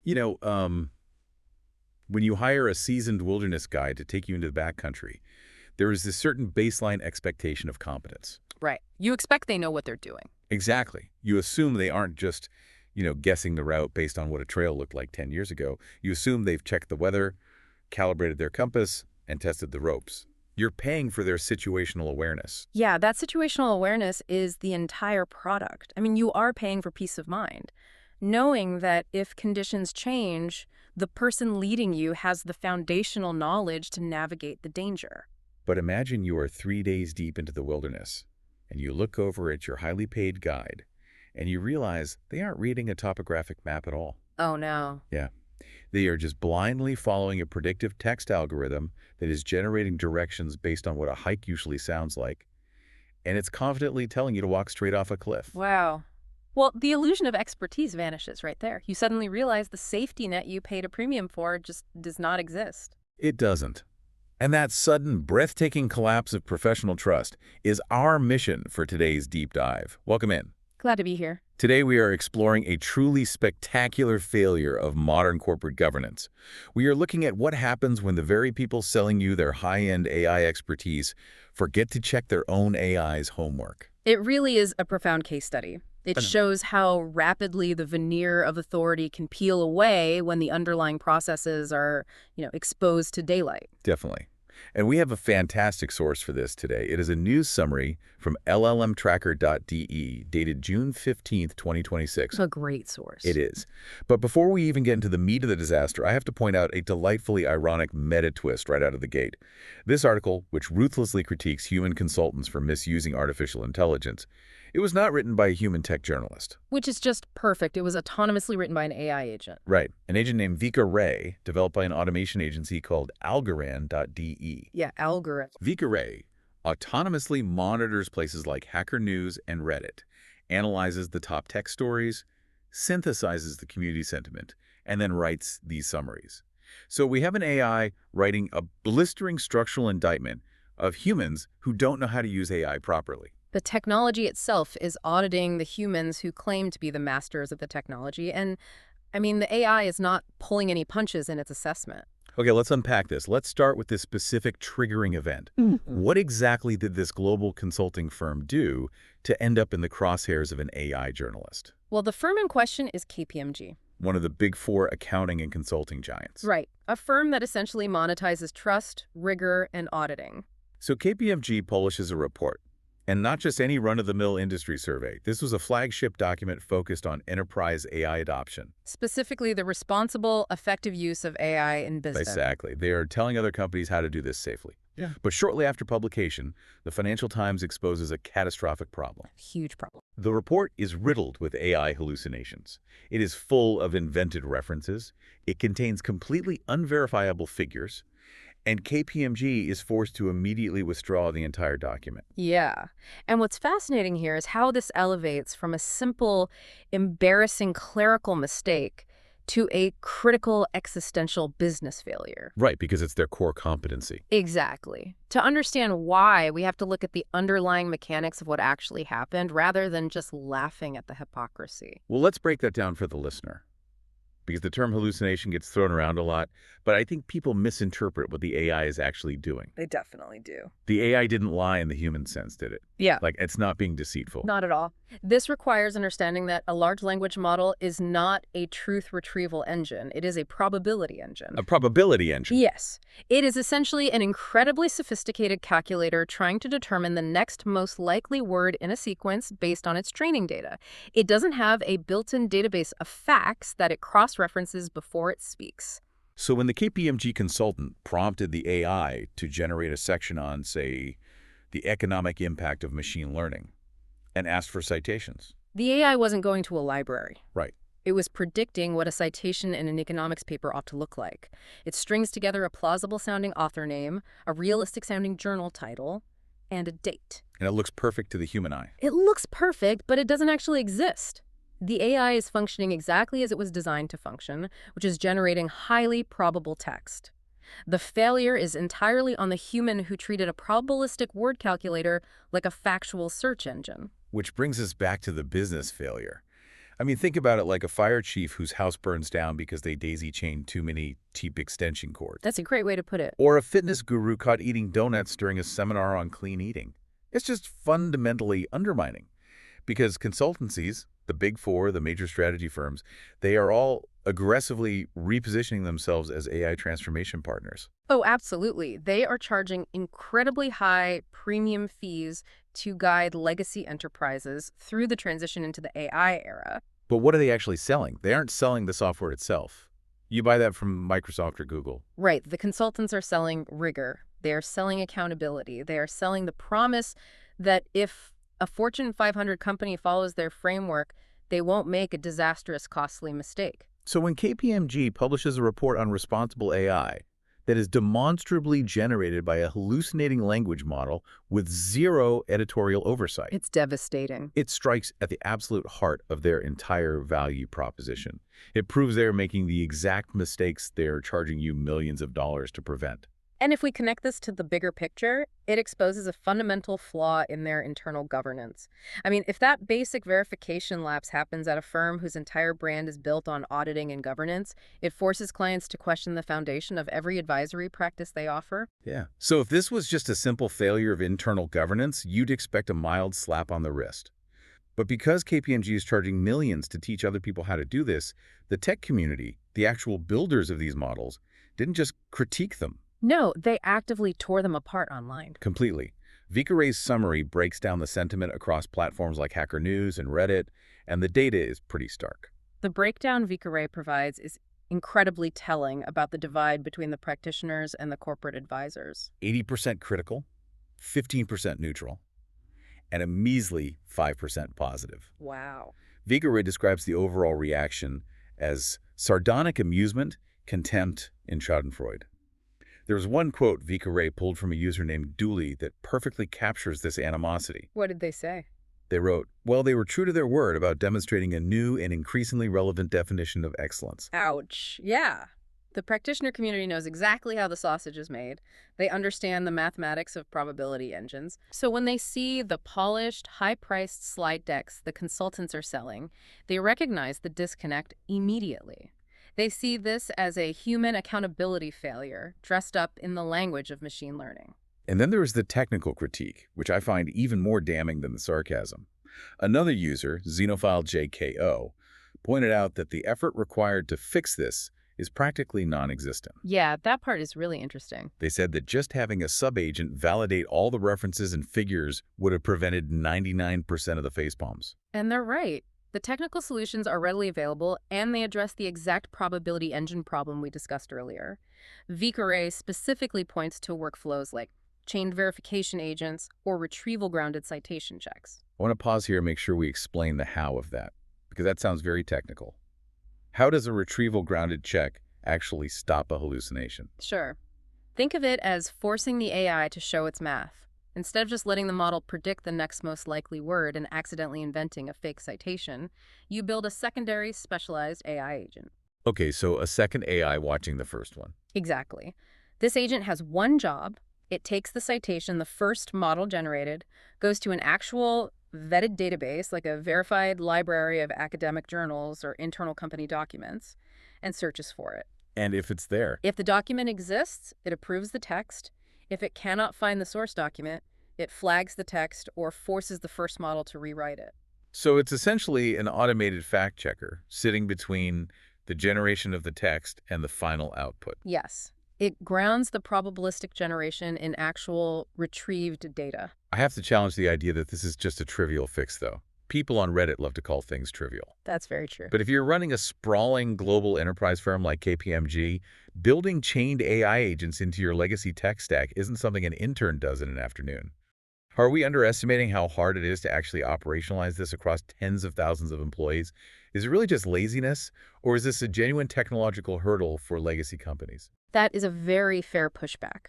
You know, when you hire a seasoned wilderness guide to take you into the backcountry, there is this certain baseline expectation of competence. Right. You expect they know what they're doing. Exactly. You assume they aren't just, guessing the route based on what a trail looked like 10 years ago. You assume they've checked the weather, calibrated their compass, and tested the ropes. You're paying for their situational awareness. Yeah, that situational awareness is the entire product. I mean, you are paying for peace of mind, knowing that if conditions change, the person leading you has the foundational knowledge to navigate the danger. But imagine you are 3 days deep into the wilderness, and you look over at your highly paid guide, and you realize they aren't reading a topographic map at all. Oh, no. Yeah. They are just blindly following a predictive text algorithm that is generating directions based on what a hike usually sounds like, and it's confidently telling you to walk straight off a cliff. Wow. Well, the illusion of expertise vanishes right there. You suddenly realize the safety net you paid a premium for just does not exist. It doesn't. And that sudden, breathtaking collapse of professional trust is our mission for today's deep dive. Welcome in. Glad to be here. Today we are exploring a truly spectacular failure of modern corporate governance. We are looking at what happens when the very people selling you their high-end AI expertise forget to check their own AI's homework. It really is a profound case study. It shows how rapidly the veneer of authority can peel away when the underlying processes are, exposed to daylight. Definitely. And we have a fantastic source for this today. It is a news summary from llmtracker.de dated June 15th, 2026. A great source. It is. But before we even get into the meat of the disaster, I have to point out a delightfully ironic meta twist right out of the gate. This article, which ruthlessly critiques human consultants for misusing artificial intelligence, it was not written by a human tech journalist. Which is just perfect. It was autonomously written by an AI agent. Right. An agent named Vika Ray, developed by an automation agency called Algorand.de. Yeah, algorithm. Vika Ray autonomously monitors places like Hacker News and Reddit, analyzes the top tech stories, synthesizes the community sentiment, and then writes these summaries. So we have an AI writing a blistering structural indictment of humans who don't know how to use AI properly. The technology itself is auditing the humans who claim to be the masters of the technology. And, the AI is not pulling any punches in its assessment. Okay, let's unpack this. Let's start with this specific triggering event. What exactly did this global consulting firm do to end up in the crosshairs of an AI journalist? Well, the firm in question is KPMG. One of the big four accounting and consulting giants. Right. A firm that essentially monetizes trust, rigor, and auditing. So KPMG publishes a report. And not just any run-of-the-mill industry survey. This was a flagship document focused on enterprise AI adoption. Specifically, the responsible, effective use of AI in business. Exactly. They are telling other companies how to do this safely. Yeah. But shortly after publication, the Financial Times exposes a catastrophic problem. Huge problem. The report is riddled with AI hallucinations. It is full of invented references. It contains completely unverifiable figures. And KPMG is forced to immediately withdraw the entire document. Yeah. And what's fascinating here is how this elevates from a simple, embarrassing clerical mistake to a critical existential business failure. Right, because it's their core competency. Exactly. To understand why, we have to look at the underlying mechanics of what actually happened rather than just laughing at the hypocrisy. Well, let's break that down for the listener. Because the term hallucination gets thrown around a lot, but I think people misinterpret what the AI is actually doing. They definitely do. The AI didn't lie in the human sense, did it? Yeah. Like, it's not being deceitful. Not at all. This requires understanding that a large language model is not a truth retrieval engine. It is a probability engine. A probability engine? Yes. It is essentially an incredibly sophisticated calculator trying to determine the next most likely word in a sequence based on its training data. It doesn't have a built-in database of facts that it cross-references before it speaks. So when the KPMG consultant prompted the AI to generate a section on, say, the economic impact of machine learning, and asked for citations. The AI wasn't going to a library. Right. It was predicting what a citation in an economics paper ought to look like. It strings together a plausible-sounding author name, a realistic-sounding journal title, and a date. And it looks perfect to the human eye. It looks perfect, but it doesn't actually exist. The AI is functioning exactly as it was designed to function, which is generating highly probable text. The failure is entirely on the human who treated a probabilistic word calculator like a factual search engine. Which brings us back to the business failure. I mean, think about it like a fire chief whose house burns down because they daisy-chained too many cheap extension cords. That's a great way to put it. Or a fitness guru caught eating donuts during a seminar on clean eating. It's just fundamentally undermining. Because consultancies, the big four, the major strategy firms, they are all aggressively repositioning themselves as AI transformation partners. Oh, absolutely. They are charging incredibly high premium fees to guide legacy enterprises through the transition into the AI era. But what are they actually selling? They aren't selling the software itself. You buy that from Microsoft or Google. Right. The consultants are selling rigor. They are selling accountability. They are selling the promise that if a Fortune 500 company follows their framework, they won't make a disastrous, costly mistake. So when KPMG publishes a report on responsible AI that is demonstrably generated by a hallucinating language model with zero editorial oversight, It's devastating. it strikes at the absolute heart of their entire value proposition. It proves they're making the exact mistakes they're charging you millions of dollars to prevent. And if we connect this to the bigger picture, it exposes a fundamental flaw in their internal governance. I mean, if that basic verification lapse happens at a firm whose entire brand is built on auditing and governance, it forces clients to question the foundation of every advisory practice they offer. Yeah. So if this was just a simple failure of internal governance, you'd expect a mild slap on the wrist. But because KPMG is charging millions to teach other people how to do this, the tech community, the actual builders of these models, didn't just critique them. No, they actively tore them apart online. Completely. Vika Ray's summary breaks down the sentiment across platforms like Hacker News and Reddit, and the data is pretty stark. The breakdown Vika Ray provides is incredibly telling about the divide between the practitioners and the corporate advisors. 80% critical, 15% neutral, and a measly 5% positive. Wow. Vika Ray describes the overall reaction as sardonic amusement, contempt, and schadenfreude. There's one quote Vika Ray pulled from a user named Dooley that perfectly captures this animosity. What did they say? They wrote, "Well, they were true to their word about demonstrating a new and increasingly relevant definition of excellence." Ouch. Yeah. The practitioner community knows exactly how the sausage is made. They understand the mathematics of probability engines. So when they see the polished, high-priced slide decks the consultants are selling, they recognize the disconnect immediately. They see this as a human accountability failure dressed up in the language of machine learning. And then there is the technical critique, which I find even more damning than the sarcasm. Another user, Xenophile JKO, pointed out that the effort required to fix this is practically non-existent. Yeah, that part is really interesting. They said that just having a sub-agent validate all the references and figures would have prevented 99% of the facepalms. And they're right. The technical solutions are readily available, and they address the exact probability engine problem we discussed earlier. Vika Ray specifically points to workflows like chained verification agents or retrieval-grounded citation checks. I want to pause here and make sure we explain the how of that, because that sounds very technical. How does a retrieval-grounded check actually stop a hallucination? Sure. Think of it as forcing the AI to show its math. Instead of just letting the model predict the next most likely word and accidentally inventing a fake citation, you build a secondary specialized AI agent. Okay, so a second AI watching the first one. Exactly. This agent has one job. It takes the citation the first model generated, goes to an actual vetted database like a verified library of academic journals or internal company documents, and searches for it. And if it's there. If the document exists, it approves the text. If it cannot find the source document, it flags the text or forces the first model to rewrite it. So it's essentially an automated fact checker sitting between the generation of the text and the final output. Yes. It grounds the probabilistic generation in actual retrieved data. I have to challenge the idea that this is just a trivial fix, though. People on Reddit love to call things trivial. That's very true. But if you're running a sprawling global enterprise firm like KPMG, building chained AI agents into your legacy tech stack isn't something an intern does in an afternoon. Are we underestimating how hard it is to actually operationalize this across tens of thousands of employees? Is it really just laziness, or is this a genuine technological hurdle for legacy companies? That is a very fair pushback.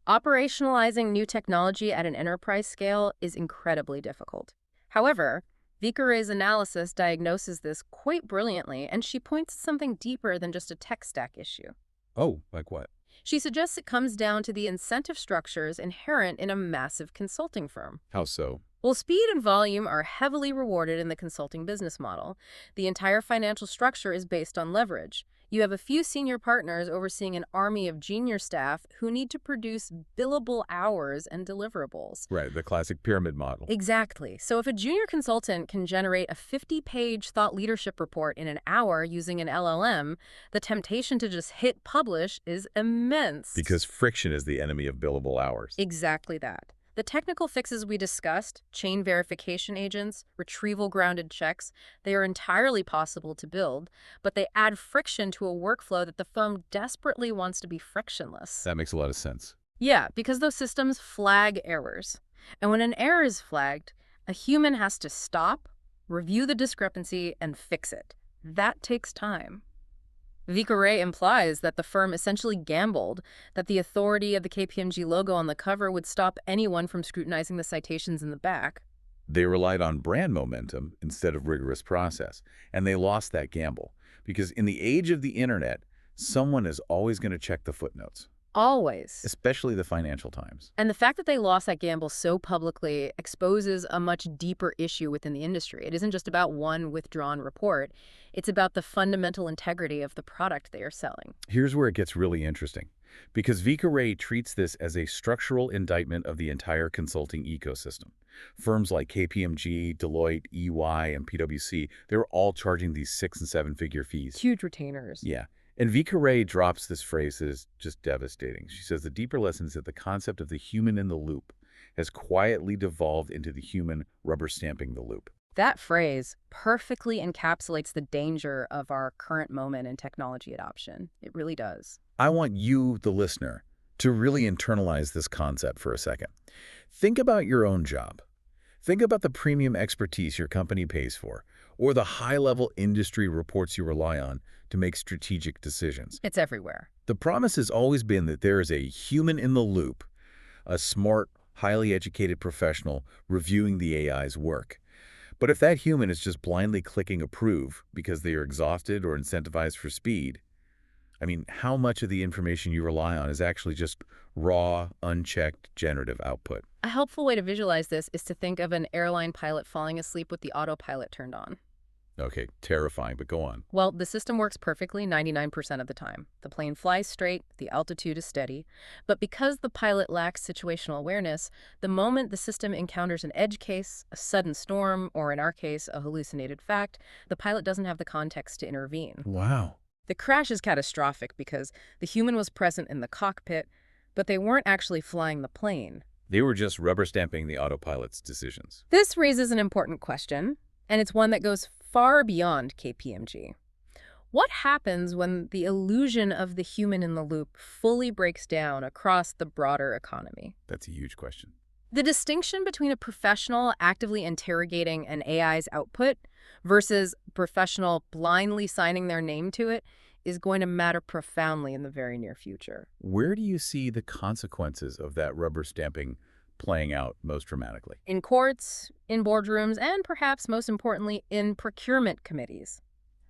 Operationalizing new technology at an enterprise scale is incredibly difficult. However, Vika Ray's analysis diagnoses this quite brilliantly, and she points to something deeper than just a tech stack issue. Oh, like what? She suggests it comes down to the incentive structures inherent in a massive consulting firm. How so? Well, speed and volume are heavily rewarded in the consulting business model. The entire financial structure is based on leverage. You have a few senior partners overseeing an army of junior staff who need to produce billable hours and deliverables. Right, the classic pyramid model. Exactly. So if a junior consultant can generate a 50-page thought leadership report in an hour using an LLM, the temptation to just hit publish is immense. Because friction is the enemy of billable hours. Exactly that. The technical fixes we discussed, chain verification agents, retrieval-grounded checks, they are entirely possible to build, but they add friction to a workflow that the firm desperately wants to be frictionless. That makes a lot of sense. Yeah, because those systems flag errors. And when an error is flagged, a human has to stop, review the discrepancy, and fix it. That takes time. Vika Ray implies that the firm essentially gambled that the authority of the KPMG logo on the cover would stop anyone from scrutinizing the citations in the back. They relied on brand momentum instead of rigorous process, and they lost that gamble. Because in the age of the internet, someone is always going to check the footnotes, Always. especially the Financial Times. And the fact that they lost that gamble so publicly exposes a much deeper issue within the industry. It isn't just about one withdrawn report. It's about the fundamental integrity of the product they are selling. Here's where it gets really interesting, because Vika Ray treats this as a structural indictment of the entire consulting ecosystem. Firms like KPMG, Deloitte, EY, and PwC, they're all charging these 6- and 7-figure fees. Huge retainers. Yeah. And Vika Ray drops this phrase that is just devastating. She says the deeper lesson is that the concept of the human in the loop has quietly devolved into the human rubber stamping the loop. That phrase perfectly encapsulates the danger of our current moment in technology adoption. It really does. I want you, the listener, to really internalize this concept for a second. Think about your own job. Think about the premium expertise your company pays for, or the high-level industry reports you rely on to make strategic decisions. It's everywhere. The promise has always been that there is a human in the loop, a smart, highly educated professional reviewing the AI's work. But if that human is just blindly clicking approve because they are exhausted or incentivized for speed, I mean, how much of the information you rely on is actually just raw, unchecked generative output? A helpful way to visualize this is to think of an airline pilot falling asleep with the autopilot turned on. Okay, terrifying, but go on. Well, the system works perfectly 99% of the time. The plane flies straight, the altitude is steady. But because the pilot lacks situational awareness, the moment the system encounters an edge case, a sudden storm, or in our case, a hallucinated fact, the pilot doesn't have the context to intervene. Wow. The crash is catastrophic because the human was present in the cockpit, but they weren't actually flying the plane. They were just rubber stamping the autopilot's decisions. This raises an important question, and it's one that goes far beyond KPMG. What happens when the illusion of the human in the loop fully breaks down across the broader economy? That's a huge question. The distinction between a professional actively interrogating an AI's output versus a professional blindly signing their name to it is going to matter profoundly in the very near future. Where do you see the consequences of that rubber stamping playing out most dramatically? In courts, in boardrooms, and perhaps most importantly, in procurement committees.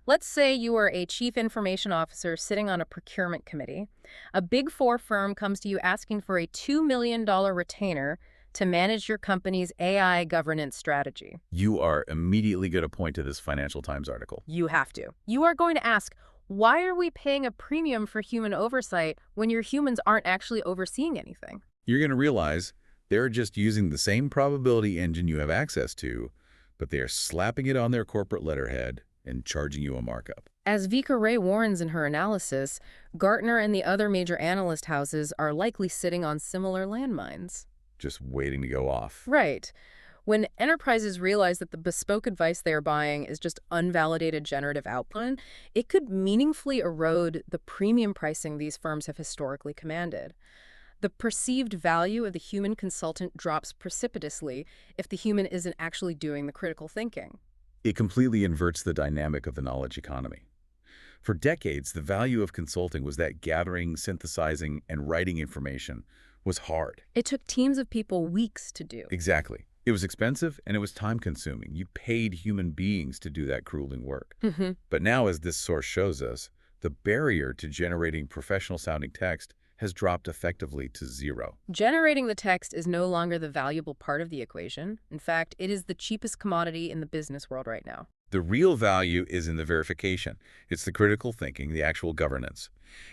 Let's say you are a chief information officer sitting on a procurement committee. A Big Four firm comes to you asking for a $2 million retainer to manage your company's AI governance strategy. You are immediately going to point to this Financial Times article. You have to. You are going to ask, why are we paying a premium for human oversight when your humans aren't actually overseeing anything? You're going to realize they're just using the same probability engine you have access to, but they are slapping it on their corporate letterhead and charging you a markup. As Vika Ray warns in her analysis, Gartner and the other major analyst houses are likely sitting on similar landmines. Just waiting to go off. Right. When enterprises realize that the bespoke advice they are buying is just unvalidated generative output, it could meaningfully erode the premium pricing these firms have historically commanded. The perceived value of the human consultant drops precipitously if the human isn't actually doing the critical thinking. It completely inverts the dynamic of the knowledge economy. For decades, the value of consulting was that gathering, synthesizing, and writing information was hard. It took teams of people weeks to do. Exactly. It was expensive and it was time-consuming. You paid human beings to do that grueling work. But now, as this source shows us, the barrier to generating professional-sounding text has dropped effectively to zero. Generating the text is no longer the valuable part of the equation. In fact, it is the cheapest commodity in the business world right now. The real value is in the verification. It's the critical thinking, the actual governance.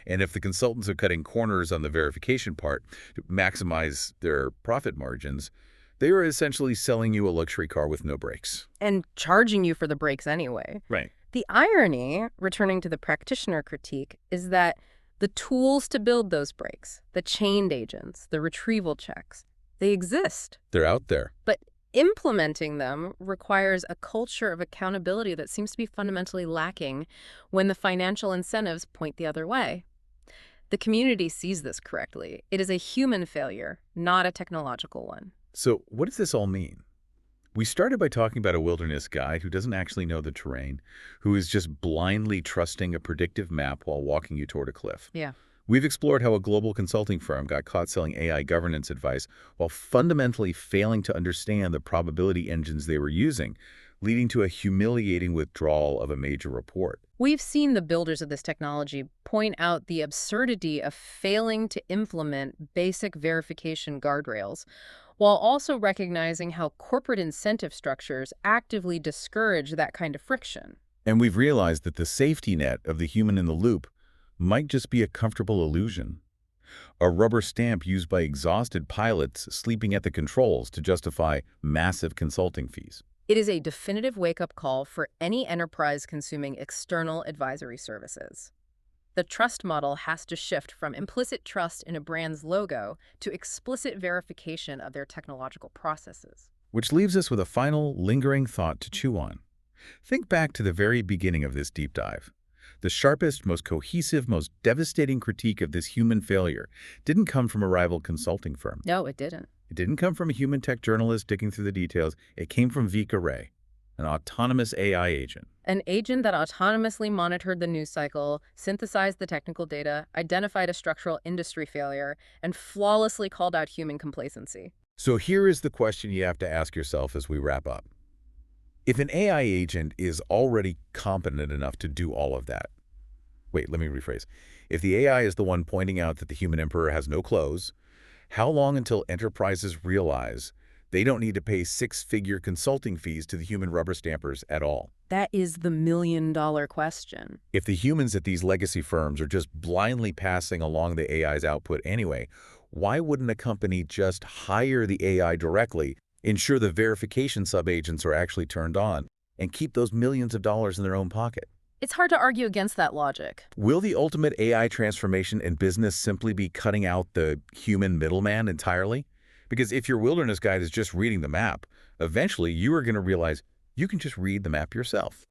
And if the consultants are cutting corners on the verification part to maximize their profit margins, they are essentially selling you a luxury car with no brakes. And charging you for the breaks anyway. Right. The irony, returning to the practitioner critique, is that the tools to build those breaks, the chained agents, the retrieval checks, they exist. They're out there. But implementing them requires a culture of accountability that seems to be fundamentally lacking when the financial incentives point the other way. The community sees this correctly. It is a human failure, not a technological one. So what does this all mean? We started by talking about a wilderness guide who doesn't actually know the terrain, who is just blindly trusting a predictive map while walking you toward a cliff. Yeah. We've explored how a global consulting firm got caught selling AI governance advice while fundamentally failing to understand the probability engines they were using, leading to a humiliating withdrawal of a major report. We've seen the builders of this technology point out the absurdity of failing to implement basic verification guardrails, while also recognizing how corporate incentive structures actively discourage that kind of friction. And we've realized that the safety net of the human in the loop might just be a comfortable illusion. A rubber stamp used by exhausted pilots sleeping at the controls to justify massive consulting fees. It is a definitive wake-up call for any enterprise consuming external advisory services. The trust model has to shift from implicit trust in a brand's logo to explicit verification of their technological processes. Which leaves us with a final, lingering thought to chew on. Think back to the very beginning of this deep dive. The sharpest, most cohesive, most devastating critique of this human failure didn't come from a rival consulting firm. No, it didn't. It didn't come from a human tech journalist digging through the details. It came from Vika Ray, an autonomous AI agent. An agent that autonomously monitored the news cycle, synthesized the technical data, identified a structural industry failure, and flawlessly called out human complacency. So here is the question you have to ask yourself as we wrap up. If an AI agent is already competent enough to do all of that, wait, let me rephrase. If the AI is the one pointing out that the human emperor has no clothes, how long until enterprises realize they don't need to pay six-figure consulting fees to the human rubber stampers at all? That is the million-dollar question. If the humans at these legacy firms are just blindly passing along the AI's output anyway, why wouldn't a company just hire the AI directly, ensure the verification sub-agents are actually turned on, and keep those millions of dollars in their own pocket? It's hard to argue against that logic. Will the ultimate AI transformation in business simply be cutting out the human middleman entirely? Because if your wilderness guide is just reading the map, eventually you are going to realize you can just read the map yourself.